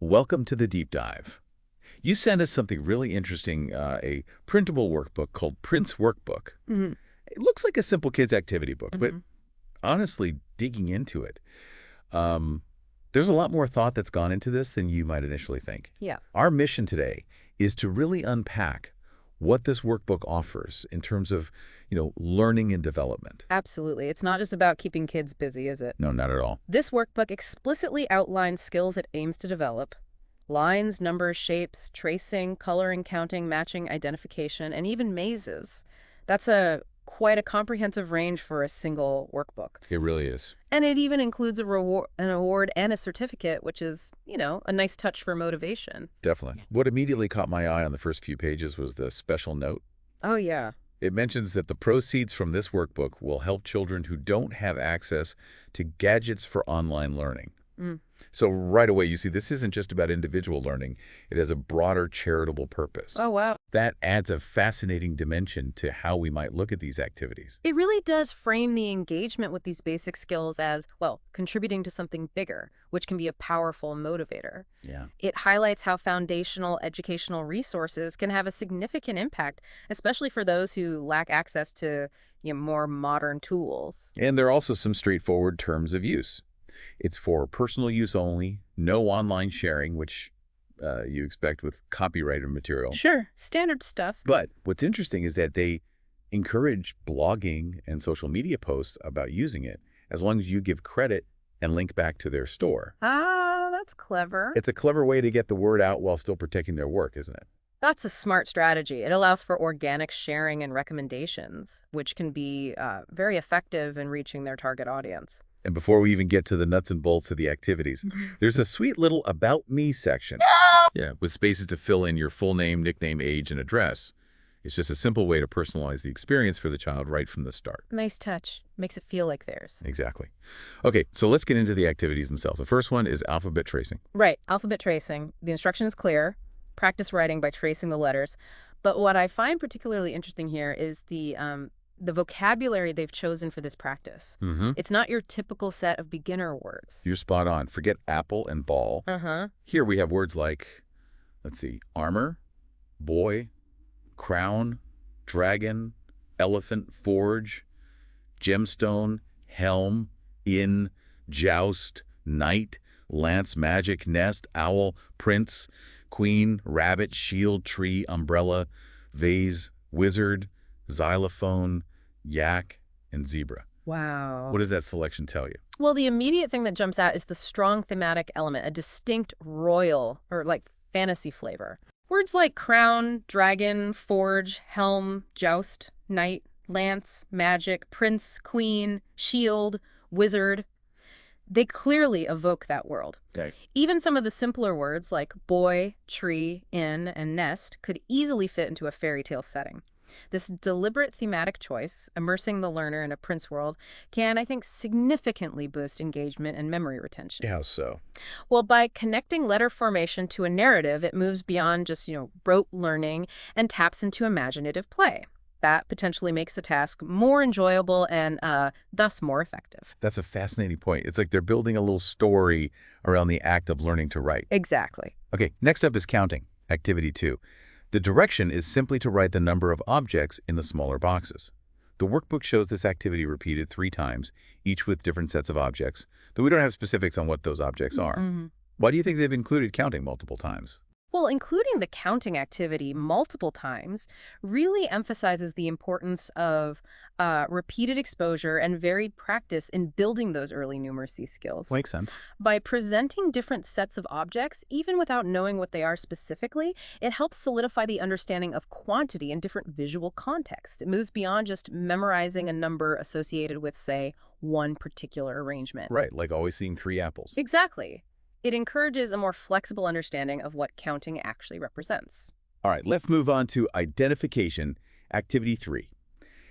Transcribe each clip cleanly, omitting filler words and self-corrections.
Welcome to the deep dive. You sent us something really interesting, a printable workbook called Print's Workbook. hmm It looks like a simple kids activity book, but hmm honestly, digging into it, um, there's a lot more thought that's gone into this than you might initially think. Yeah. Our mission today is to really unpack what this workbook offers in terms of, learning and development. Absolutely. It's not just about keeping kids busy, is it? No, not at all. This workbook explicitly outlines skills it aims to develop. Lines, numbers, shapes, tracing, coloring, counting, matching, identification, and even mazes. That's quite a comprehensive range for a single workbook. It really is. And it even includes an award and a certificate, which is, a nice touch for motivation. Definitely. What immediately caught my eye on the first few pages was the special note. Oh, yeah. It mentions that the proceeds from this workbook will help children who don't have access to gadgets for online learning. Mm. So right away, you see, this isn't just about individual learning. It has a broader charitable purpose. Oh, wow. That adds a fascinating dimension to how we might look at these activities. It really does frame the engagement with these basic skills as, well, contributing to something bigger, which can be a powerful motivator. Yeah. It highlights how foundational educational resources can have a significant impact, especially for those who lack access to, more modern tools. And there are also some straightforward terms of use. It's for personal use only, no online sharing, which you expect with copyrighted material. Sure, standard stuff. But what's interesting is that they encourage blogging and social media posts about using it, as long as you give credit and link back to their store. Ah, that's clever. It's a clever way to get the word out while still protecting their work, isn't it? That's a smart strategy. It allows for organic sharing and recommendations, which can be very effective in reaching their target audience. And before we even get to the nuts and bolts of the activities, there's a sweet little About Me section. Yeah, with spaces to fill in your full name, nickname, age, and address. It's just a simple way to personalize the experience for the child right from the start. Nice touch. Makes it feel like theirs. Exactly. Okay, so let's get into the activities themselves. The first one is alphabet tracing. Right, alphabet tracing. The instruction is clear. Practice writing by tracing the letters. But what I find particularly interesting here is the vocabulary they've chosen for this practice. It's not your typical set of beginner words. You're spot on. Forget apple and ball. Uh-huh. Here we have words like, let's see, armor, boy, crown, dragon, elephant, forge, gemstone, helm, inn, joust, knight, lance, magic, nest, owl, prince, queen, rabbit, shield, tree, umbrella, vase, wizard, xylophone, yak, and zebra. Wow. What does that selection tell you? Well, the immediate thing that jumps out is the strong thematic element, a distinct royal or like fantasy flavor. Words like crown, dragon, forge, helm, joust, knight, lance, magic, prince, queen, shield, wizard, they clearly evoke that world. Okay. Even some of the simpler words like boy, tree, inn, and nest could easily fit into a fairy tale setting. This deliberate thematic choice, immersing the learner in a prince world, can, I think, significantly boost engagement and memory retention. How so? Well, by connecting letter formation to a narrative, it moves beyond just, rote learning and taps into imaginative play. That potentially makes the task more enjoyable and thus more effective. That's a fascinating point. It's like they're building a little story around the act of learning to write. Exactly. Okay, next up is counting, activity 2. The direction is simply to write the number of objects in the smaller boxes. The workbook shows this activity repeated 3 times, each with different sets of objects, though we don't have specifics on what those objects are. Why do you think they've included counting multiple times? Well, including the counting activity multiple times really emphasizes the importance of repeated exposure and varied practice in building those early numeracy skills. Makes sense. By presenting different sets of objects, even without knowing what they are specifically, it helps solidify the understanding of quantity in different visual contexts. It moves beyond just memorizing a number associated with, say, one particular arrangement. Right, like always seeing 3 apples. Exactly. It encourages a more flexible understanding of what counting actually represents. All right, let's move on to identification, activity 3.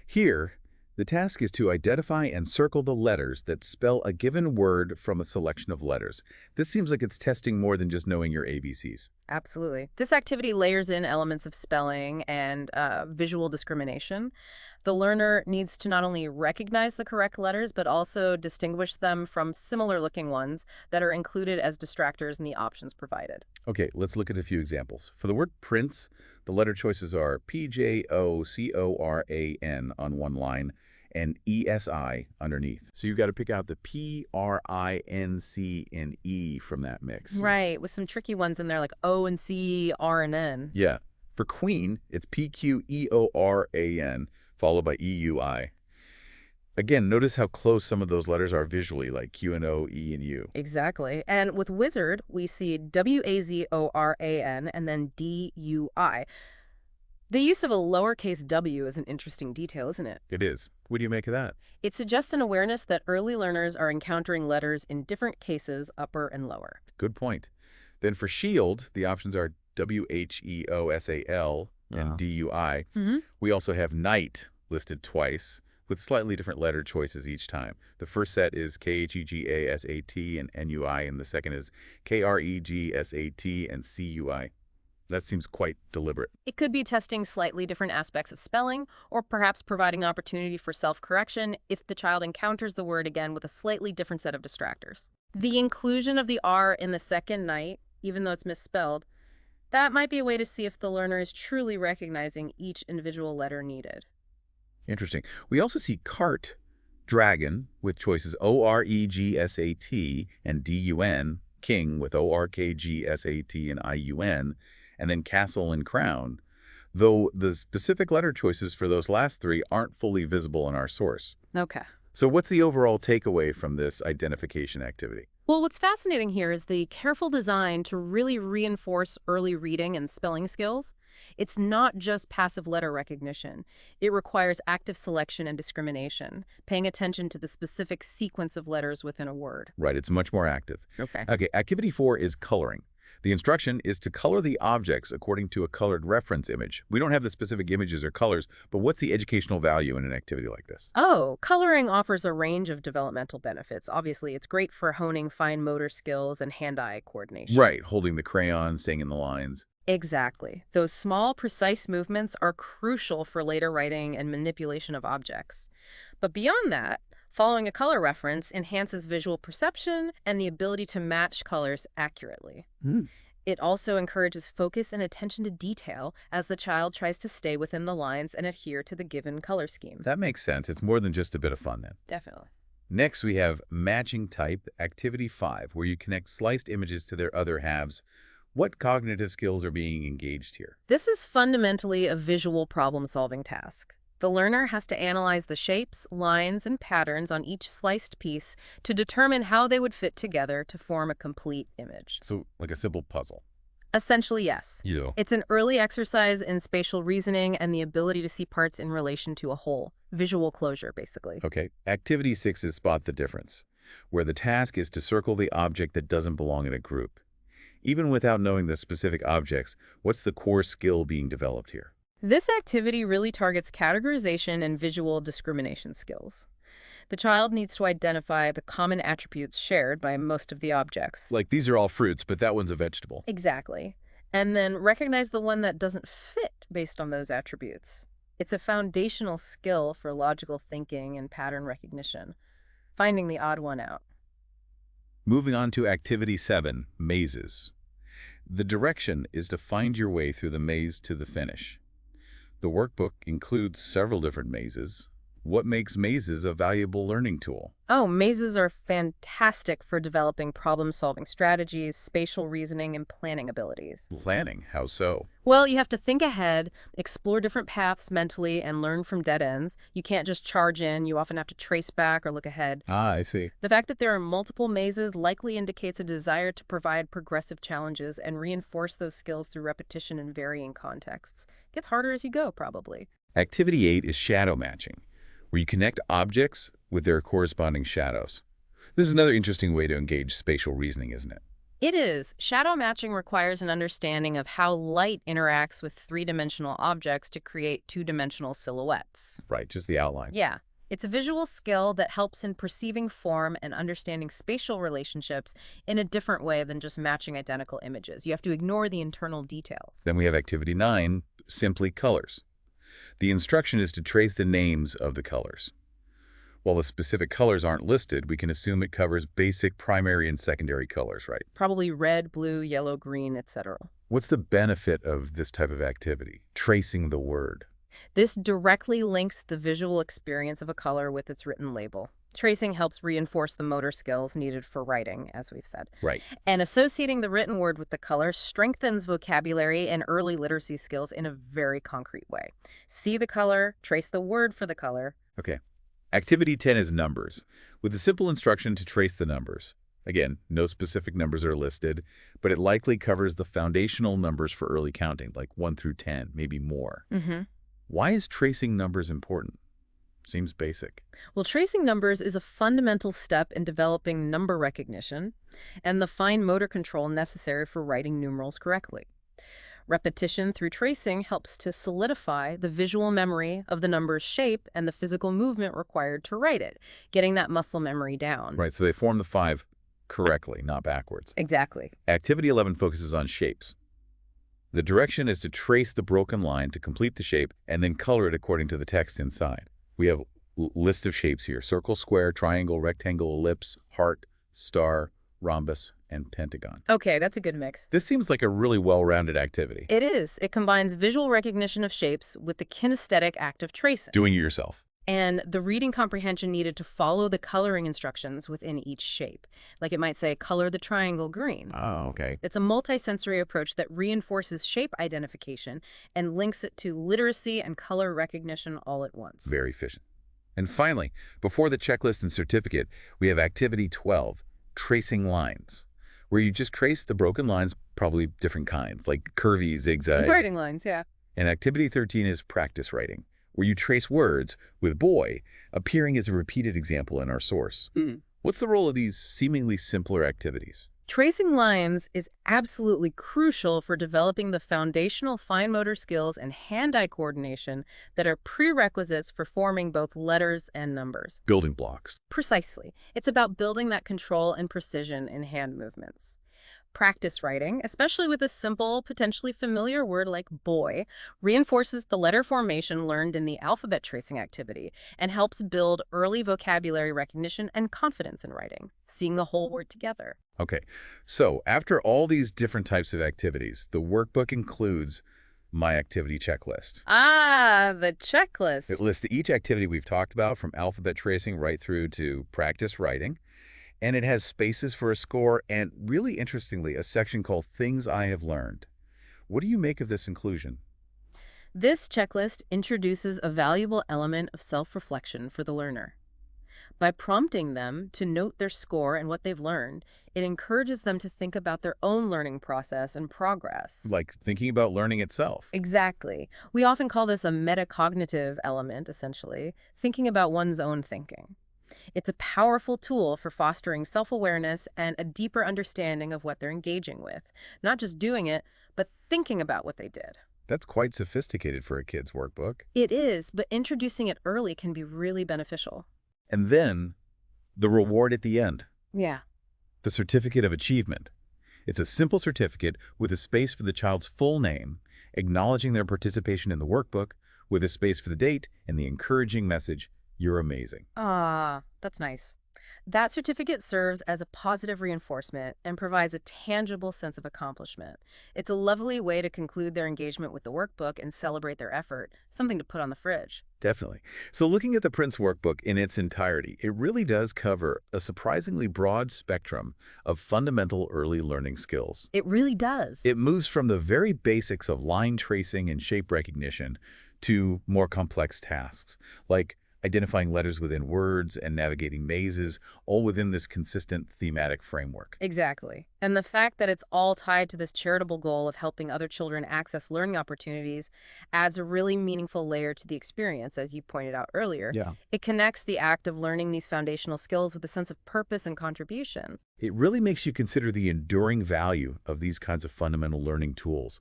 Here, the task is to identify and circle the letters that spell a given word from a selection of letters. This seems like it's testing more than just knowing your ABCs. Absolutely. This activity layers in elements of spelling and visual discrimination. The learner needs to not only recognize the correct letters, but also distinguish them from similar-looking ones that are included as distractors in the options provided. Okay, let's look at a few examples. For the word prince, the letter choices are P-J-O-C-O-R-A-N on one line and E-S-I underneath. So you've got to pick out the P, R, I, N, C, and E from that mix. Right, with some tricky ones in there like O and C, R and N. Yeah. For queen, it's P-Q-E-O-R-A-N followed by E-U-I. Again, notice how close some of those letters are visually, like Q and O, E and U. Exactly. And with wizard, we see W-A-Z-O-R-A-N and then D-U-I. The use of a lowercase w is an interesting detail, isn't it? It is. What do you make of that? It suggests an awareness that early learners are encountering letters in different cases, upper and lower. Good point. Then for shield, the options are W-H-E-O-S-A-L and D-U-I. We also have knight listed twice with slightly different letter choices each time. The first set is K-H-E-G-A-S-A-T and N-U-I, and the second is K-R-E-G-S-A-T and C-U-I. That seems quite deliberate. It could be testing slightly different aspects of spelling, or perhaps providing an opportunity for self-correction if the child encounters the word again with a slightly different set of distractors. The inclusion of the R in the second night, even though it's misspelled, that might be a way to see if the learner is truly recognizing each individual letter needed. Interesting. We also see cart, dragon, with choices O-R-E-G-S-A-T and D-U-N, king with O-R-K-G-S-A-T and I-U-N, and then castle and crown, though the specific letter choices for those last three aren't fully visible in our source. Okay. So what's the overall takeaway from this identification activity? Well, what's fascinating here is the careful design to really reinforce early reading and spelling skills. It's not just passive letter recognition. It requires active selection and discrimination, paying attention to the specific sequence of letters within a word. Right, it's much more active. Okay. Okay, activity 4 is coloring. The instruction is to color the objects according to a colored reference image. We don't have the specific images or colors, but what's the educational value in an activity like this? Oh, coloring offers a range of developmental benefits. Obviously, it's great for honing fine motor skills and hand-eye coordination. Right, holding the crayon, staying in the lines. Exactly. Those small, precise movements are crucial for later writing and manipulation of objects. But beyond that, following a color reference enhances visual perception and the ability to match colors accurately. It also encourages focus and attention to detail as the child tries to stay within the lines and adhere to the given color scheme. That makes sense. It's more than just a bit of fun then. Definitely. Next, we have matching type, activity 5, where you connect sliced images to their other halves. What cognitive skills are being engaged here? This is fundamentally a visual problem-solving task. The learner has to analyze the shapes, lines, and patterns on each sliced piece to determine how they would fit together to form a complete image. So, like a simple puzzle. Essentially, yes. Yeah. It's an early exercise in spatial reasoning and the ability to see parts in relation to a whole. Visual closure, basically. Okay. Activity 6 is spot the difference, where the task is to circle the object that doesn't belong in a group. Even without knowing the specific objects, what's the core skill being developed here? This activity really targets categorization and visual discrimination skills. The child needs to identify the common attributes shared by most of the objects. Like, these are all fruits, but that one's a vegetable. Exactly. And then recognize the one that doesn't fit based on those attributes. It's a foundational skill for logical thinking and pattern recognition, finding the odd one out. Moving on to activity 7, mazes. The direction is to find your way through the maze to the finish. The workbook includes several different mazes. What makes mazes a valuable learning tool? Oh, mazes are fantastic for developing problem-solving strategies, spatial reasoning, and planning abilities. Planning, how so? Well, you have to think ahead, explore different paths mentally, and learn from dead ends. You can't just charge in. You often have to trace back or look ahead. Ah, I see. The fact that there are multiple mazes likely indicates a desire to provide progressive challenges and reinforce those skills through repetition in varying contexts. It gets harder as you go, probably. Activity 8 is shadow matching, where you connect objects with their corresponding shadows. This is another interesting way to engage spatial reasoning, isn't it? It is. Shadow matching requires an understanding of how light interacts with three-dimensional objects to create two-dimensional silhouettes. Right, just the outline. Yeah. It's a visual skill that helps in perceiving form and understanding spatial relationships in a different way than just matching identical images. You have to ignore the internal details. Then we have activity 9, simply colors. The instruction is to trace the names of the colors. While the specific colors aren't listed, we can assume it covers basic primary and secondary colors, right? Probably red, blue, yellow, green, etc. What's the benefit of this type of activity, tracing the word? This directly links the visual experience of a color with its written label. Tracing helps reinforce the motor skills needed for writing, as we've said. Right. And associating the written word with the color strengthens vocabulary and early literacy skills in a very concrete way. See the color, trace the word for the color. Okay. Activity 10 is numbers, with a simple instruction to trace the numbers. Again, no specific numbers are listed, but it likely covers the foundational numbers for early counting, like 1 through 10, maybe more. Why is tracing numbers important? Seems basic. Well, tracing numbers is a fundamental step in developing number recognition and the fine motor control necessary for writing numerals correctly. Repetition through tracing helps to solidify the visual memory of the number's shape and the physical movement required to write it, getting that muscle memory down. Right, so they form the 5 correctly, not backwards. Exactly. Activity 11 focuses on shapes. The direction is to trace the broken line to complete the shape and then color it according to the text inside. We have a list of shapes here: circle, square, triangle, rectangle, ellipse, heart, star, rhombus, and pentagon. Okay, that's a good mix. This seems like a really well-rounded activity. It is. It combines visual recognition of shapes with the kinesthetic act of tracing. Doing it yourself. And the reading comprehension needed to follow the coloring instructions within each shape. Like it might say, color the triangle green. Oh, okay. It's a multisensory approach that reinforces shape identification and links it to literacy and color recognition all at once. Very efficient. And finally, before the checklist and certificate, we have Activity 12, tracing lines, where you just trace the broken lines, probably different kinds, like curvy, zigzag. Writing lines, yeah. And Activity 13 is practice writing, where you trace words, with boy appearing as a repeated example in our source. What's the role of these seemingly simpler activities? Tracing lines is absolutely crucial for developing the foundational fine motor skills and hand-eye coordination that are prerequisites for forming both letters and numbers. Building blocks. Precisely. It's about building that control and precision in hand movements. Practice writing, especially with a simple, potentially familiar word like boy, reinforces the letter formation learned in the alphabet tracing activity and helps build early vocabulary recognition and confidence in writing, seeing the whole word together. Okay, so after all these different types of activities, the workbook includes my activity checklist. Ah, the checklist. It lists each activity we've talked about, from alphabet tracing right through to practice writing. And it has spaces for a score and, really interestingly, a section called Things I Have Learned. What do you make of this inclusion? This checklist introduces a valuable element of self-reflection for the learner. By prompting them to note their score and what they've learned, it encourages them to think about their own learning process and progress. Like thinking about learning itself. Exactly. We often call this a metacognitive element, essentially, thinking about one's own thinking. It's a powerful tool for fostering self-awareness and a deeper understanding of what they're engaging with. Not just doing it, but thinking about what they did. That's quite sophisticated for a kid's workbook. It is, but introducing it early can be really beneficial. And then, the reward at the end. Yeah. The Certificate of Achievement. It's a simple certificate with a space for the child's full name, acknowledging their participation in the workbook, with a space for the date and the encouraging message, "You're amazing." Ah, that's nice. That certificate serves as a positive reinforcement and provides a tangible sense of accomplishment. It's a lovely way to conclude their engagement with the workbook and celebrate their effort, something to put on the fridge. Definitely. So looking at the Prince workbook in its entirety, it really does cover a surprisingly broad spectrum of fundamental early learning skills. It really does. It moves from the very basics of line tracing and shape recognition to more complex tasks, like identifying letters within words and navigating mazes, all within this consistent thematic framework. Exactly. And the fact that it's all tied to this charitable goal of helping other children access learning opportunities adds a really meaningful layer to the experience, as you pointed out earlier. Yeah. It connects the act of learning these foundational skills with a sense of purpose and contribution. It really makes you consider the enduring value of these kinds of fundamental learning tools.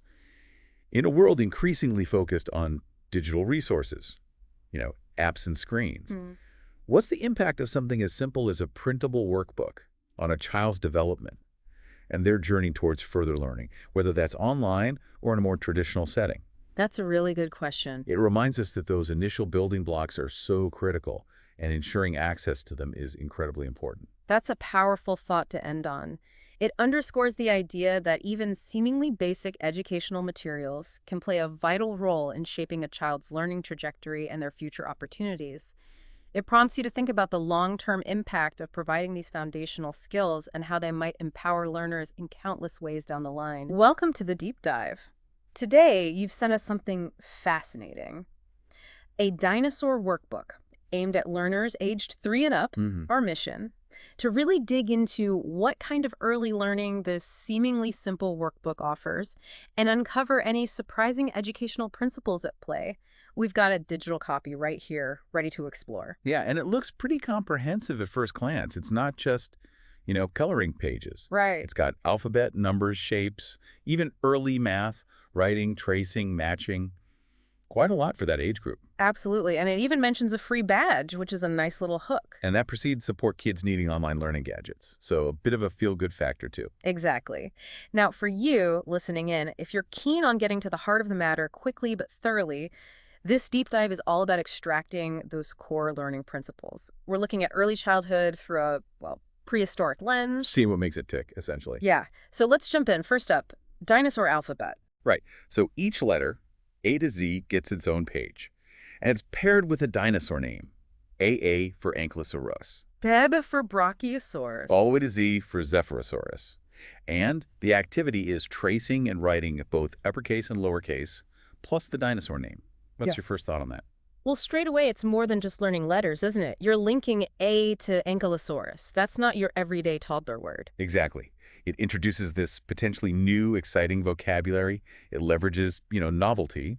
In a world increasingly focused on digital resources, apps and screens, what's the impact of something as simple as a printable workbook on a child's development and their journey towards further learning, whether that's online or in a more traditional setting? That's a really good question. It reminds us that those initial building blocks are so critical, and ensuring access to them is incredibly important. That's a powerful thought to end on. It underscores the idea that even seemingly basic educational materials can play a vital role in shaping a child's learning trajectory and their future opportunities. It prompts you to think about the long-term impact of providing these foundational skills and how they might empower learners in countless ways down the line. Welcome to the deep dive. Today, you've sent us something fascinating. A dinosaur workbook aimed at learners aged 3 and up, our mission, to really dig into what kind of early learning this seemingly simple workbook offers and uncover any surprising educational principles at play. We've got a digital copy right here, ready to explore. Yeah, and it looks pretty comprehensive at first glance. It's not just, coloring pages. Right. It's got alphabet, numbers, shapes, even early math, writing, tracing, matching. Quite a lot for that age group. Absolutely. And it even mentions a free badge, which is a nice little hook. And that proceeds support kids needing online learning gadgets. So a bit of a feel-good factor, too. Exactly. Now, for you listening in, if you're keen on getting to the heart of the matter quickly but thoroughly, this deep dive is all about extracting those core learning principles. We're looking at early childhood through a, prehistoric lens. Seeing what makes it tick, essentially. Yeah. So let's jump in. First up, dinosaur alphabet. Right. So each letter, A to Z, gets its own page. And it's paired with a dinosaur name. AA for Ankylosaurus. Beb for Brachiosaurus. All the way to Z for Zephyrosaurus. And the activity is tracing and writing both uppercase and lowercase, plus the dinosaur name. What's your first thought on that? Well, straight away, it's more than just learning letters, isn't it? You're linking A to Ankylosaurus. That's not your everyday toddler word. Exactly. It introduces this potentially new, exciting vocabulary. It leverages, novelty.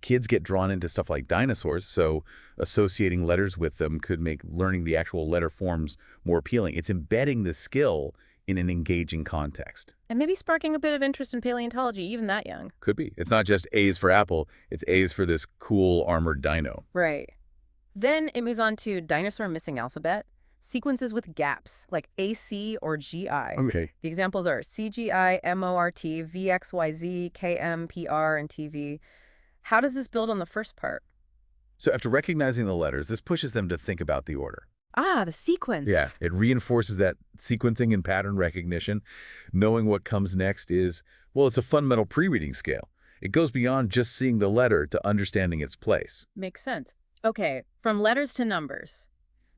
Kids get drawn into stuff like dinosaurs, so associating letters with them could make learning the actual letter forms more appealing. It's embedding the skill in an engaging context. And maybe sparking a bit of interest in paleontology, even that young. Could be. It's not just A's for apple, it's A's for this cool armored dino. Right. Then it moves on to dinosaur missing alphabet, sequences with gaps, like AC or GI. Okay. The examples are CGI, MORT, VXYZ, KM, PR, and TV. How does this build on the first part? So after recognizing the letters, this pushes them to think about the order. Ah, the sequence. Yeah, it reinforces that sequencing and pattern recognition. Knowing what comes next is, it's a fundamental pre-reading scale. It goes beyond just seeing the letter to understanding its place. Makes sense. Okay, from letters to numbers.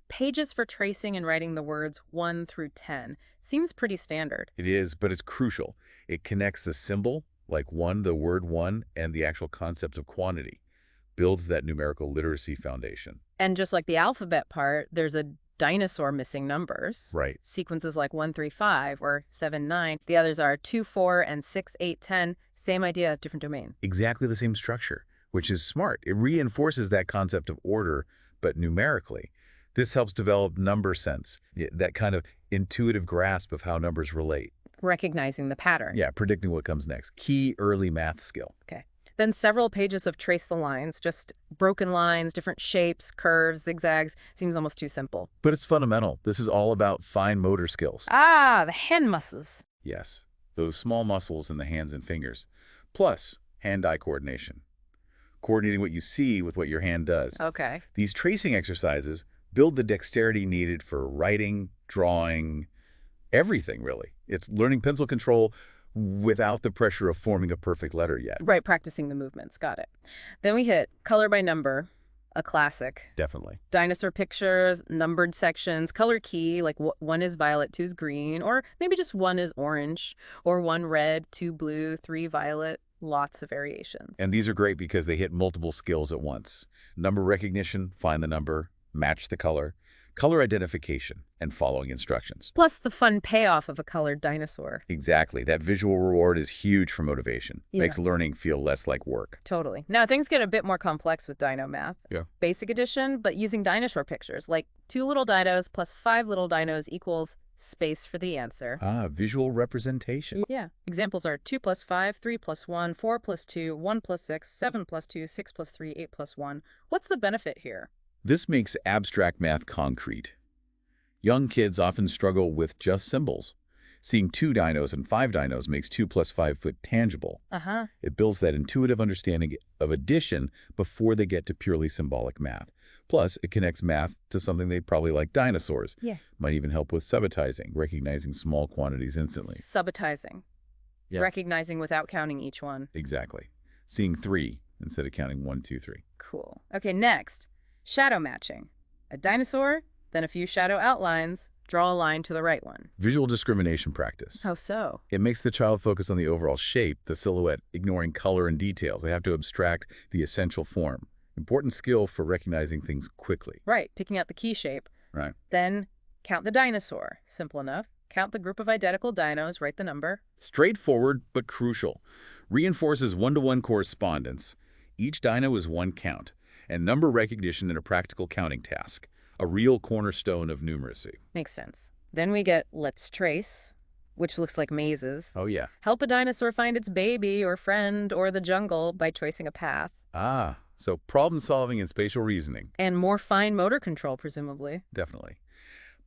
Pages for tracing and writing the words 1 through 10. Seems pretty standard. It is, but it's crucial. It connects the symbol, like one, the word one, and the actual concept of quantity. Builds that numerical literacy foundation. And just like the alphabet part, there's a dinosaur missing numbers. Right. Sequences like 1, 3, 5 or 7, 9. The others are 2, 4, and 6, 8, 10. Same idea, different domain. Exactly the same structure, which is smart. It reinforces that concept of order, but numerically. This helps develop number sense, that kind of intuitive grasp of how numbers relate. Recognizing the pattern. Yeah, predicting what comes next. Key early math skill. Okay. Then several pages of trace the lines, just broken lines, different shapes, curves, zigzags. Seems almost too simple. But it's fundamental. This is all about fine motor skills. Ah, the hand muscles. Yes, those small muscles in the hands and fingers. Plus, hand-eye coordination. Coordinating what you see with what your hand does. Okay. These tracing exercises build the dexterity needed for writing, drawing, everything, really. It's learning pencil control without the pressure of forming a perfect letter yet. Right, practicing the movements. Got it. Then we hit color by number, a classic. Definitely. Dinosaur pictures, numbered sections, color key, like one is violet, two is green, or maybe just one is orange, or one red, two blue, three violet. Lots of variations. And these are great because they hit multiple skills at once. Number recognition, find the number, match the color, color identification, and following instructions. Plus the fun payoff of a colored dinosaur. Exactly. That visual reward is huge for motivation. Yeah. Makes learning feel less like work. Totally. Now, things get a bit more complex with dino math. Yeah. Basic addition, but using dinosaur pictures, like 2 little dinos plus 5 little dinos equals space for the answer. Ah, visual representation. Yeah. Examples are 2 plus 5, 3 plus 1, 4 plus 2, 1 plus 6, 7 plus 2, 6 plus 3, 8 plus 1. What's the benefit here? This makes abstract math concrete. Young kids often struggle with just symbols. Seeing 2 dinos and 5 dinos makes 2 plus 5 foot tangible. Uh-huh. It builds that intuitive understanding of addition before they get to purely symbolic math. Plus, it connects math to something they probably like dinosaurs. Yeah. Might even help with subitizing, recognizing small quantities instantly. Subitizing. Yeah. Recognizing without counting each one. Exactly. Seeing 3 instead of counting 1, 2, 3. Cool. Okay, next. Shadow matching. A dinosaur, then a few shadow outlines. Draw a line to the right one. Visual discrimination practice. How so? It makes the child focus on the overall shape, the silhouette, ignoring color and details. They have to abstract the essential form. Important skill for recognizing things quickly. Right, picking out the key shape. Right. Then count the dinosaur. Simple enough. Count the group of identical dinos, write the number. Straightforward, but crucial. Reinforces one-to-one correspondence. Each dino is one count, and number recognition in a practical counting task. A real cornerstone of numeracy. Makes sense. Then we get let's trace, which looks like mazes. Oh, yeah. Help a dinosaur find its baby or friend or the jungle by tracing a path. Ah, so problem solving and spatial reasoning. And more fine motor control, presumably. Definitely.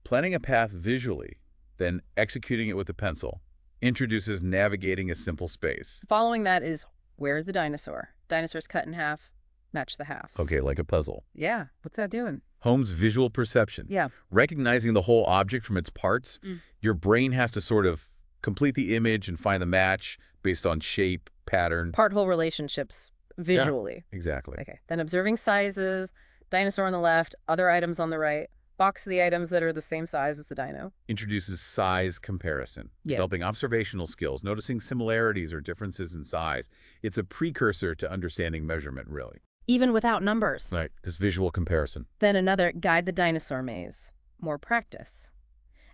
Planning a path visually, then executing it with a pencil, introduces navigating a simple space. Following that is, where's the dinosaur? Dinosaur's cut in half, match the halves. Okay, like a puzzle. Yeah, what's that doing? Holmes' visual perception. Yeah. Recognizing the whole object from its parts, your brain has to sort of complete the image and find the match based on shape, pattern. Part-whole relationships visually. Yeah, exactly. Okay, then observing sizes, dinosaur on the left, other items on the right, box the items that are the same size as the dino. Introduces size comparison, Yeah. developing observational skills, noticing similarities or differences in size. It's a precursor to understanding measurement, really. Even without numbers. Right. This visual comparison. Then another, guide the dinosaur maze. More practice.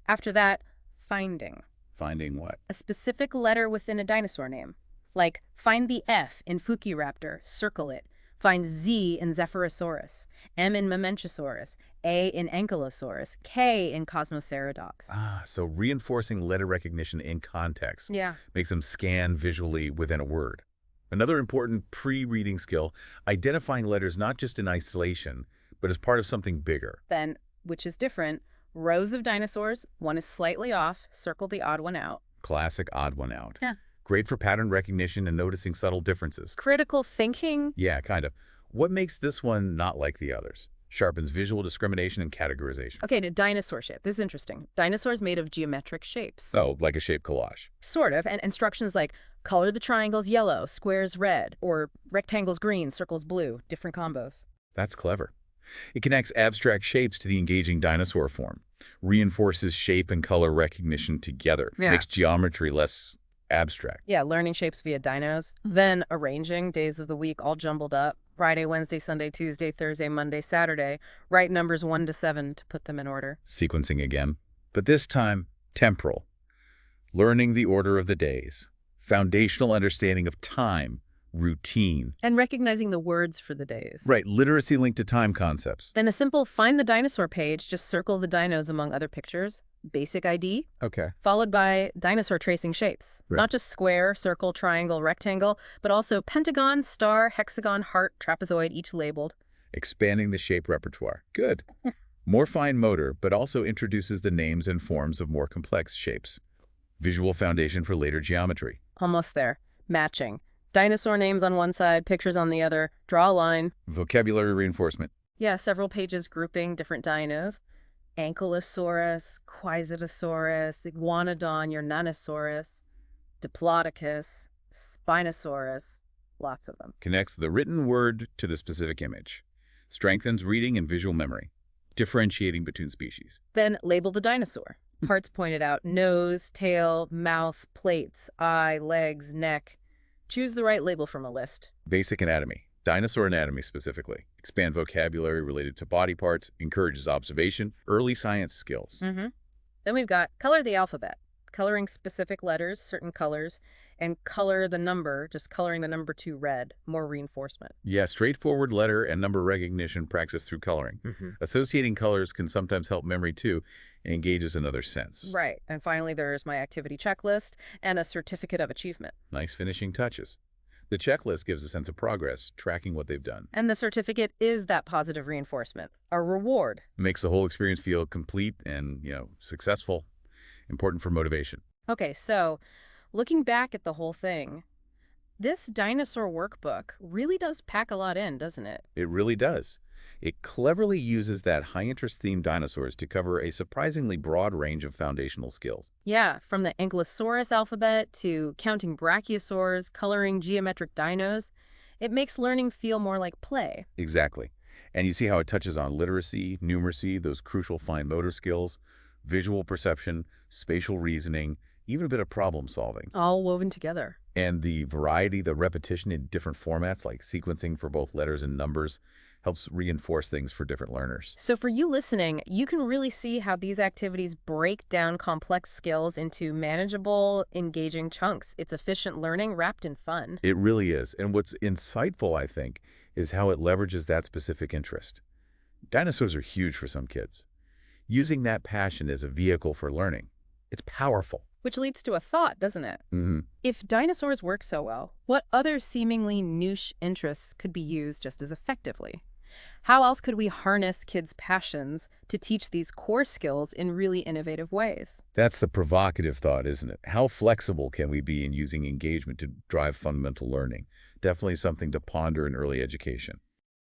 After that, finding. Finding what? A specific letter within a dinosaur name. Like, find the F in Fukiraptor, circle it. Find Z in Zephyrosaurus, M in Mamenchisaurus, A in Ankylosaurus, K in Cosmoceradox. Ah, so reinforcing letter recognition in context. Yeah. Makes them scan visually within a word. Another important pre-reading skill, identifying letters not just in isolation, but as part of something bigger. Then, which is different, rows of dinosaurs, one is slightly off, circle the odd one out. Classic odd one out. Yeah. Great for pattern recognition and noticing subtle differences. Critical thinking. Yeah, kind of. What makes this one not like the others? Sharpens visual discrimination and categorization. Okay, the dinosaur shape. This is interesting. Dinosaurs made of geometric shapes. Oh, like a shape collage. Sort of. And instructions like color the triangles yellow, squares red, or rectangles green, circles blue, different combos. That's clever. It connects abstract shapes to the engaging dinosaur form, reinforces shape and color recognition together, Yeah. makes geometry less abstract. Yeah, learning shapes via dinos. Then arranging days of the week all jumbled up. Friday, Wednesday, Sunday, Tuesday, Thursday, Monday, Saturday. Write numbers 1 to 7 to put them in order. Sequencing again, but this time temporal. Learning the order of the days, foundational understanding of time, routine. And recognizing the words for the days. Right, literacy linked to time concepts. Then a simple find the dinosaur page, just circle the dinos among other pictures. Basic ID, Okay. followed by dinosaur tracing shapes. Right. Not just square, circle, triangle, rectangle, but also pentagon, star, hexagon, heart, trapezoid, each labeled. Expanding the shape repertoire. Good. More fine motor, but also introduces the names and forms of more complex shapes. Visual foundation for later geometry. Almost there. Matching. Dinosaur names on one side, pictures on the other. Draw a line. Vocabulary reinforcement. Yeah, several pages grouping different dinos. Ankylosaurus, Quisitosaurus, Iguanodon, Uranosaurus, Diplodocus, Spinosaurus, lots of them. Connects the written word to the specific image. Strengthens reading and visual memory. Differentiating between species. Then label the dinosaur. Parts pointed out, nose, tail, mouth, plates, eye, legs, neck. Choose the right label from a list. Basic anatomy. Dinosaur anatomy specifically. Expand vocabulary related to body parts. Encourages observation. Early science skills. Then we've got color the alphabet. Coloring specific letters, certain colors, and color the number, just coloring the number 2 red, more reinforcement. Yeah, straightforward letter and number recognition practice through coloring. Associating colors can sometimes help memory too, and engages another sense. Right. And finally, there's my activity checklist and a certificate of achievement. Nice finishing touches. The checklist gives a sense of progress, tracking what they've done. And the certificate is that positive reinforcement, a reward. It makes the whole experience feel complete and, successful. Important for motivation. Okay, so looking back at the whole thing, this dinosaur workbook really does pack a lot in, doesn't it? It really does. It cleverly uses that high-interest theme dinosaurs to cover a surprisingly broad range of foundational skills. Yeah, from the Ankylosaurus alphabet to counting brachiosaurs, coloring geometric dinos, it makes learning feel more like play. Exactly. And you see how it touches on literacy, numeracy, those crucial fine motor skills, visual perception, spatial reasoning, even a bit of problem solving. All woven together. And the variety, the repetition in different formats, like sequencing for both letters and numbers, helps reinforce things for different learners. So for you listening, you can really see how these activities break down complex skills into manageable, engaging chunks. It's efficient learning wrapped in fun. It really is. And what's insightful, I think, is how it leverages that specific interest. Dinosaurs are huge for some kids. Using that passion as a vehicle for learning, it's powerful. Which leads to a thought, doesn't it? Hmm. If dinosaurs work so well, what other seemingly niche interests could be used just as effectively? How else could we harness kids' passions to teach these core skills in really innovative ways? That's the provocative thought, isn't it? How flexible can we be in using engagement to drive fundamental learning? Definitely something to ponder in early education.